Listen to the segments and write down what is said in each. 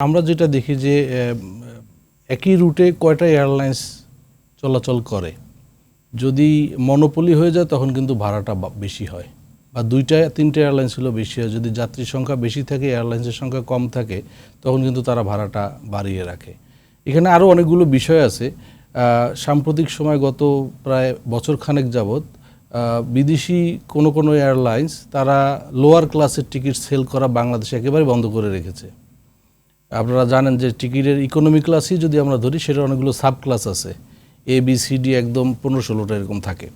আমরা যেটা দেখি যে একই রুটে কয়টা এয়ারলাইন্স চলাচল করে, যদি মনোপলি হয়ে যায় তখন কিন্তু ভাড়াটা বেশি হয়, বা দুইটা তিনটা এয়ারলাইন্স হলেও বেশি হয়। যদি যাত্রীর সংখ্যা বেশি থাকে, এয়ারলাইন্সের সংখ্যা কম থাকে, তখন কিন্তু তারা ভাড়াটা বাড়িয়ে রাখে। এখানে আরও অনেকগুলো বিষয় আছে। সাম্প্রতিক সময় গত প্রায় বছরখানেক যাবৎ বিদেশি কোনো এয়ারলাইন্স তারা লোয়ার ক্লাসের টিকিট সেল করা বাংলাদেশে একেবারে বন্ধ করে রেখেছে। আপনারা জানেন যে টিকিটের ইকোনমি ক্লাসই যদি আমরা ধরি, সেটা অনেকগুলো সাব ক্লাস আছে, ABCD একদম 15-16টা এরকম থাকে।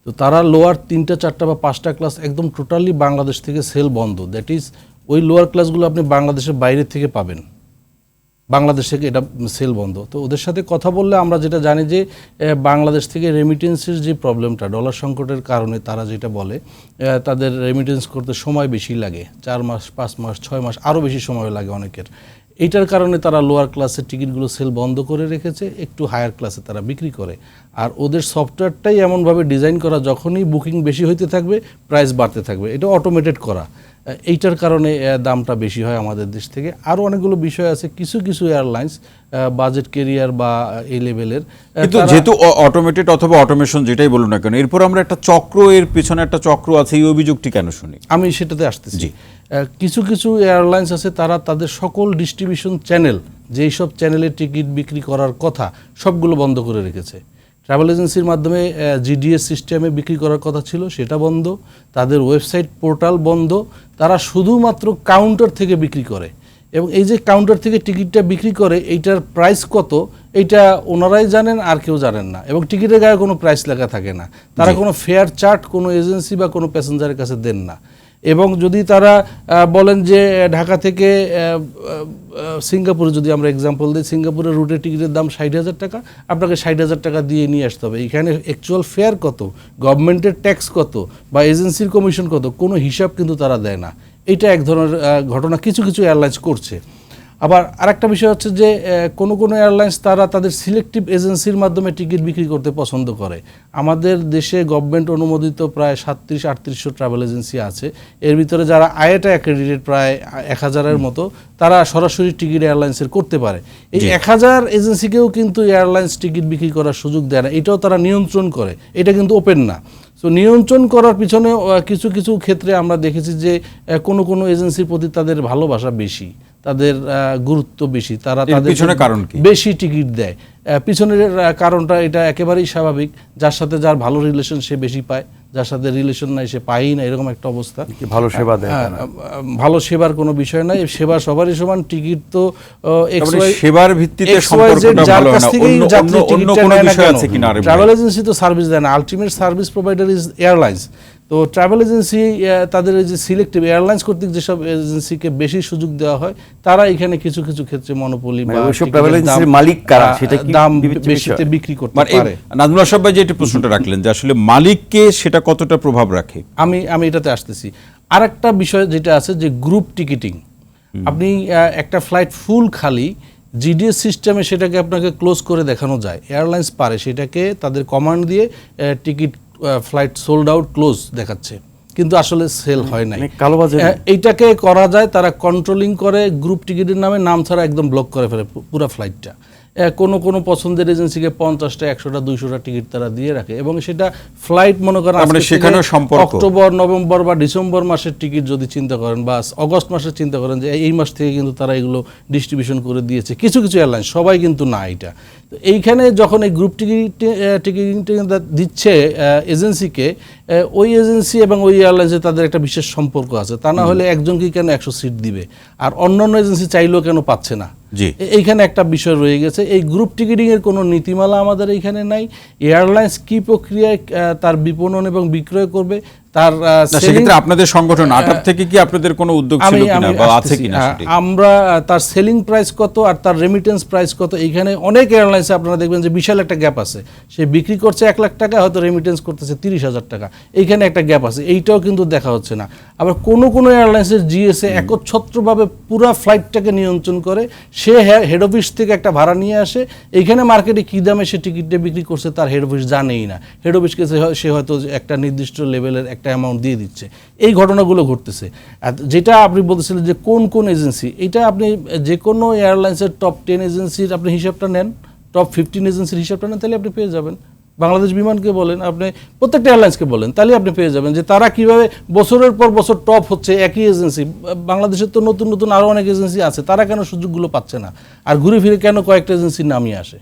তো তারা লোয়ার 3টা 4টা বা 5টা ক্লাস একদম টোটালি বাংলাদেশ থেকে সেল বন্ধ। দ্যাট ইজ ওই লোয়ার ক্লাসগুলো আপনি বাংলাদেশের বাইরে থেকে পাবেন, বাংলাদেশ থেকে এটা সেল বন্ধ। তো ওদের সাথে কথা বললে আমরা যেটা জানি যে বাংলাদেশ থেকে রেমিটেন্সের যে প্রবলেমটা, ডলার সংকটের কারণে তারা যেটা বলে, তাদের রেমিটেন্স করতে সময় বেশি লাগে, 4 মাস 5 মাস 6 মাস আরও বেশি সময় লাগে অনেকের। এইটার কারণে তারা লোয়ার ক্লাসের টিকিটগুলো সেল বন্ধ করে রেখেছে, একটু হায়ার ক্লাসে তারা বিক্রি করে। আর ওদের সফটওয়্যারটাই এমনভাবে ডিজাইন করা, যখনই বুকিং বেশি হইতে থাকবে প্রাইস বাড়তে থাকবে। এটা অটোমেটেড করা, এইটার কারণে দামটা বেশি হয় আমাদের দেশ থেকে। আরও অনেকগুলো বিষয় আছে, কিছু কিছু এয়ারলাইন্স বাজেট ক্যারিয়ার বা এই লেভেলের, কিন্তু যেহেতু অটোমেটেড অথবা অটোমেশন যেটাই বলুন না কেন, এরপর আমরা একটা চক্র, এর পিছনে একটা চক্র আছে, এই অভিযোগটি কেন শুনি? আমি সেটাতে আসতেছি। কিছু কিছু এয়ারলাইন্স আছে, তারা তাদের সকল ডিস্ট্রিবিউশন চ্যানেল, যেই সব চ্যানেলে টিকিট বিক্রি করার কথা, সবগুলো বন্ধ করে রেখেছে। ট্রাভেল এজেন্সির মাধ্যমে GDS সিস্টেমে বিক্রি করার কথা ছিল, সেটা বন্ধ। তাদের ওয়েবসাইট পোর্টাল বন্ধ। তারা শুধুমাত্র কাউন্টার থেকে বিক্রি করে, এবং এই যে কাউন্টার থেকে টিকিটটা বিক্রি করে, এইটার প্রাইস কত এইটা ওনারাই জানেন, আর কেউ জানেন না। এবং টিকিটের গায়ে কোনো প্রাইস লেখা থাকে না। তারা কোনো ফেয়ার চার্ট কোনো এজেন্সি বা কোনো প্যাসেঞ্জারের কাছে দেন না। এবং যদি তারা বলেন যে ঢাকা থেকে সিঙ্গাপুরে, যদি আমরা এক্সাম্পল দিই, সিঙ্গাপুরের রুটের টিকিটের দাম 60,000 টাকা, আপনাকে 60,000 টাকা দিয়ে নিয়ে আসতে হবে। এখানে অ্যাকচুয়াল ফেয়ার কত, গভর্নমেন্টের ট্যাক্স কত, বা এজেন্সির কমিশন কত, কোনো হিসাব কিন্তু তারা দেয় না। এটা এক ধরনের ঘটনা কিছু কিছু এয়ারলাইন্স করছে। আবার আরেকটা বিষয় হচ্ছে যে কোনো এয়ারলাইন্স তারা তাদের সিলেক্টিভ এজেন্সির মাধ্যমে টিকিট বিক্রি করতে পছন্দ করে। আমাদের দেশে গভর্নমেন্ট অনুমোদিত প্রায় 37-3800 ট্রাভেল এজেন্সি আছে। এর ভিতরে যারা IATA অ্যাক্রেডিটেড প্রায় 1000-এর মতো, তারা সরাসরি টিকিট এয়ারলাইন্সের করতে পারে। এই 1000 এজেন্সিকেও কিন্তু এয়ারলাইন্স টিকিট বিক্রি করার সুযোগ দেয় না, এটাও তারা নিয়ন্ত্রণ করে। এটা কিন্তু ওপেন না। সো নিয়ন্ত্রণ করার পিছনে কিছু কিছু ক্ষেত্রে আমরা দেখেছি যে কোনো এজেন্সির প্রতি তাদের ভালোবাসা বেশি, তাদের গুরুত্ব বেশি, তারা তাদের বেশি টিকিট দেয়। পিছনের কারণটা এটা একেবারেই স্বাভাবিক, যার সাথে যার ভালো রিলেশন সে বেশি পায়, যার সাথে রিলেশন নাই সে পায়ই না, এরকম একটা অবস্থা। ভালো সেবা দেয়, ভালো সেবার কোনো বিষয় নাই, সেবা সবারই সমান। টিকিট তো সেবার ভিত্তিতে সম্পর্কটা ভালো হয় না, অন্য কোনো বিষয় আছে কিনা? ট্রাভেল এজেন্সি তো সার্ভিস দেয় না, ultimate service provider is airlines. তো ট্রাভেল এজেন্সি তাদের যে সিলেক্টিভ এয়ারলাইন্স কর্তৃক যেসব এজেন্সিকে বেশি সুযোগ দেওয়া হয়, তারা এখানে কিছু কিছু ক্ষেত্রে মনোপলি বা মালিক কারা, সেটা দাম বেশিতে বিক্রি করতে পারে। নাজমুল আশরাফ ভাই যে এটা প্রশ্নটা রাখলেন যে আসলে মালিককে সেটা কতটা প্রভাব রাখে, আমি এটাতে আসতেছি। আরেকটা বিষয় যেটা আছে যে গ্রুপ টিকিটিং। আপনি একটা ফ্লাইট ফুল খালি, GDS সিস্টেমে সেটাকে আপনাকে ক্লোজ করে দেখানো যায়। এয়ারলাইন্স পারে সেটাকে তাদের কমান্ড দিয়ে ticket flight sold out close দেখাচ্ছে, কিন্তু আসলে সেল হয় নাই। এইটাকে করা যায়, তারা কন্ট্রোলিং করে, গ্রুপ টিকিটের নামে নাম ছাড়া একদম ব্লক করে ফেলে পুরো ফ্লাইটটা। কোনো পছন্দের এজেন্সিকে 50টা 100টা 200টা টিকিট তারা দিয়ে রাখে, এবং সেটা ফ্লাইট মনে করেন অক্টোবর, নভেম্বর বা ডিসেম্বর মাসের টিকিট যদি চিন্তা করেন, বা অগস্ট মাসের চিন্তা করেন, যে এই মাস থেকে কিন্তু তারা এগুলো ডিস্ট্রিবিউশন করে দিয়েছে। কিছু কিছু এয়ারলাইন্স, সবাই কিন্তু না। এটা তো এইখানে যখন এই গ্রুপ টিকিটিং দিচ্ছে এজেন্সিকে, ওই এজেন্সি এবং ওই এয়ারলাইন্সে তাদের একটা বিশেষ সম্পর্ক আছে। তা না হলে একজনকে কেন 100 সিট দিবে, আর অন্যান্য এজেন্সি চাইলেও কেন পাচ্ছে না? এইখানে একটা বিষয় রয়ে গেছে। এই গ্রুপ টিকিটিং এর কোনো নীতিমালা আমাদের এইখানে নাই। এয়ারলাইন্স কি প্রক্রিয়ায় তার বিপণন এবং বিক্রয় করবে, তার সেক্ষেত্রে আপনাদের সংগঠন আটাপ থেকে কি আপনাদের কোনো উদ্যোগ ছিল কিনা বা আছে কিনা? আমরা তার সেলিং প্রাইস কত আর তার রেমিটেন্স প্রাইস কত, এইখানে অনেক এয়ারলাইন্সে আপনারা দেখবেন যে বিশাল একটা গ্যাপ আছে। সে বিক্রি করছে 1 লাখ টাকা, হয়তো রেমিটেন্স করতেছে 30,000 টাকা। এইখানে একটা গ্যাপ আছে, এইটাও কিন্তু দেখা হচ্ছে না। আবার কোনো এয়ারলাইন্সের GSA একচ্ছত্রভাবে পুরো ফ্লাইটটাকে নিয়ন্ত্রণ করে। সে হেড অফিস থেকে একটা ভাড়া নিয়ে আসে, এইখানে মার্কেটে কী দামে সে টিকিটটা বিক্রি করছে তার হেড অফিস জানেই না। হেড অফিসকে সে হয়তো একটা নির্দিষ্ট লেভেলের একটা একটা অ্যামাউন্ট দিয়ে দিচ্ছে। এই ঘটনাগুলো ঘটতেছে। আর যেটা আপনি বলতেছিলেন যে কোন কোন এজেন্সি, এটা আপনি যে কোনো এয়ারলাইন্সের টপ 10 এজেন্সির আপনি হিসাবটা নেন, টপ 15 এজেন্সির হিসাবটা নেন, তাহলে আপনি পেয়ে যাবেন। বাংলাদেশ বিমানকে বলেন, আপনি প্রত্যেকটা এয়ারলাইন্সকে বলেন, তাহলে আপনি পেয়ে যাবেন যে তারা কিভাবে বছরের পর বছর টপ হচ্ছে একই এজেন্সি। বাংলাদেশের তো নতুন নতুন আরও অনেক এজেন্সি আছে, তারা কেন সুযোগগুলো পাচ্ছে না, আর ঘুরে ফিরে কেন কয়েকটা এজেন্সির নামই আসে।